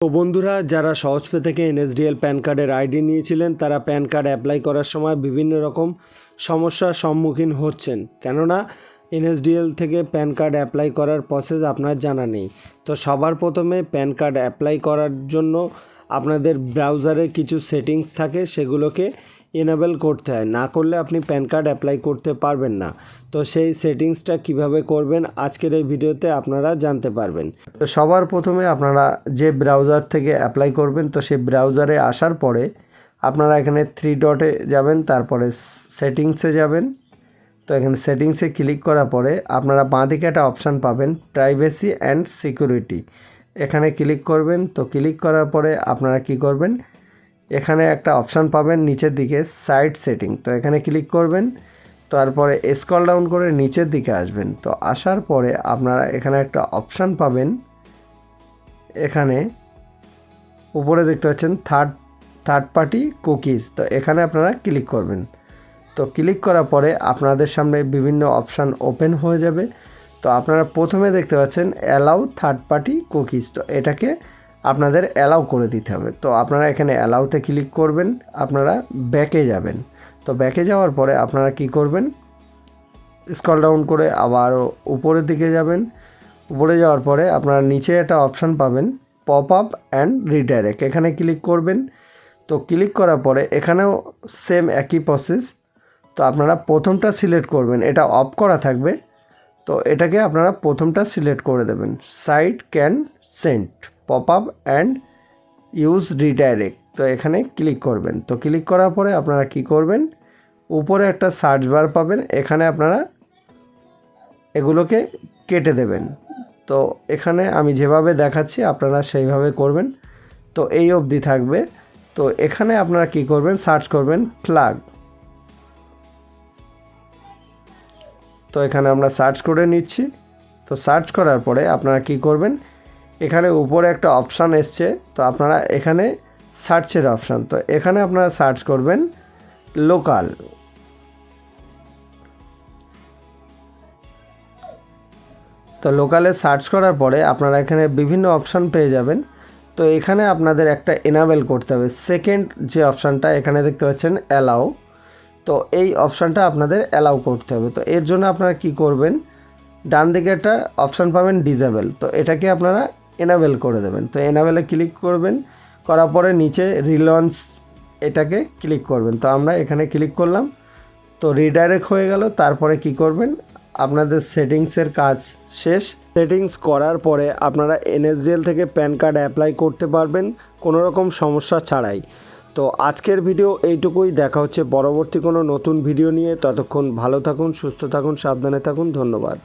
তো বন্ধুরা, যারা সহজপে থেকে এনএসডিএল প্যান কার্ডের আইডি নিয়েছিলেন তারা প্যান কার্ড অ্যাপ্লাই করার সময় বিভিন্ন রকম সমস্যার সম্মুখীন হচ্ছেন, কেননা এনএসডিএল থেকে প্যান কার্ড অ্যাপ্লাই করার প্রসেস আপনার জানা নেই। তো সবার প্রথমে প্যান কার্ড অ্যাপ্লাই করার জন্য আপনাদের ব্রাউজারে কিছু সেটিংস থাকে, সেগুলোকে এনেবল করতে হয়, না করলে আপনি প্যান কার্ড অ্যাপ্লাই করতে পারবেন না। তো সেই সেটিংসটা কিভাবে করবেন আজকের এই ভিডিওতে আপনারা জানতে পারবেন। তো সবার প্রথমে আপনারা যে ব্রাউজার থেকে অ্যাপ্লাই করবেন, তো সেই ব্রাউজারে আসার পরে আপনারা এখানে 3 ডটে যাবেন, তারপরে সেটিংসে যাবেন। তো এখানে সেটিংসে ক্লিক করার পরে আপনারা বাঁদিকে একটা অপশান পাবেন, প্রাইভেসি অ্যান্ড সিকিউরিটি। এখানে ক্লিক করবেন। তো ক্লিক করার পরে আপনারা কি করবেন, এখানে একটা অপশান পাবেন নিচের দিকে সাইট সেটিং। তো এখানে ক্লিক করবেন, তারপরে স্ক্রল ডাউন করে নিচের দিকে আসবেন। তো আসার পরে আপনারা এখানে একটা অপশান পাবেন, এখানে উপরে দেখতে পাচ্ছেন থার্ড পার্টি কুকিজ। তো এখানে আপনারা ক্লিক করবেন। তো ক্লিক করার পরে আপনাদের সামনে বিভিন্ন অপশান ওপেন হয়ে যাবে। তো আপনারা প্রথমে দেখতে পাচ্ছেন অ্যালাউ থার্ড পার্টি কুকিজ। তো এটাকে আপনাদের অ্যালাউ করে দিতে হবে। তো আপনারা এখানে অ্যালাউতে ক্লিক করবেন, আপনারা ব্যাকে যাবেন। তো ব্যাকে যাওয়ার পরে আপনারা কি করবেন, স্ক্রল ডাউন করে আবার উপরের দিকে যাবেন। উপরে যাওয়ার পরে আপনারা নিচে একটা অপশান পাবেন পপ আপ অ্যান্ড রিডাইরেক্ট, এখানে ক্লিক করবেন। তো ক্লিক করার পরে এখানেও সেম একই প্রসেস। তো আপনারা প্রথমটা সিলেক্ট করবেন, এটা অফ করা থাকবে। তো এটাকে আপনারা প্রথমটা সিলেক্ট করে দেবেন, site can send pop up and use redirect. তো এখানে ক্লিক করবেন। তো ক্লিক করার পরে আপনারা কি করবেন, উপরে একটা সার্চ বার পাবেন, এখানে আপনারা এগুলোকে কেটে দেবেন। তো এখানে আমি যেভাবে দেখাচ্ছি আপনারা সেইভাবে করবেন। তো এই অবধি থাকবে। তো এখানে আপনারা কি করবেন, সার্চ করবেন ফ্ল্যাগ। তো এখানে আমরা সার্চ করে নিচ্ছি। তো সার্চ করার পরে আপনারা কি করবেন, এখানে উপরে একটা অপশান এসছে। তো আপনারা এখানে সার্চের অপশান, তো এখানে আপনারা সার্চ করবেন লোকাল। তো লোকালে সার্চ করার পরে আপনারা এখানে বিভিন্ন অপশান পেয়ে যাবেন। তো এখানে আপনাদের একটা এনাবেল করতে হবে, সেকেন্ড যে অপশানটা এখানে দেখতে পাচ্ছেন অ্যালাউ। তো এই অপশানটা আপনাদের অ্যালাউ করতে হবে। তো এর জন্য আপনারা কি করবেন, ডান দিকে একটা অপশান পাবেন ডিসেবল। তো এটাকে আপনারা এনাবেল করে দেবেন। তো এনাবেলে ক্লিক করবেন, করার পরে নিচে রিলঞ্চ এটাকে ক্লিক করবেন। তো আমরা এখানে ক্লিক করলাম। তো রিডাইরেক্ট হয়ে গেল। তারপরে কি করবেন, আপনাদের সেটিংসের কাজ শেষ। সেটিংস করার পরে আপনারা এনএসডিএল থেকে প্যান কার্ড অ্যাপ্লাই করতে পারবেন কোনো রকম সমস্যা ছাড়াই। তো আজকের ভিডিও এইটুকুই, দেখা হচ্ছে পরবর্তী কোনো নতুন ভিডিও নিয়ে। ততক্ষণ ভালো থাকুন, সুস্থ থাকুন, সাবধানে থাকুন। ধন্যবাদ।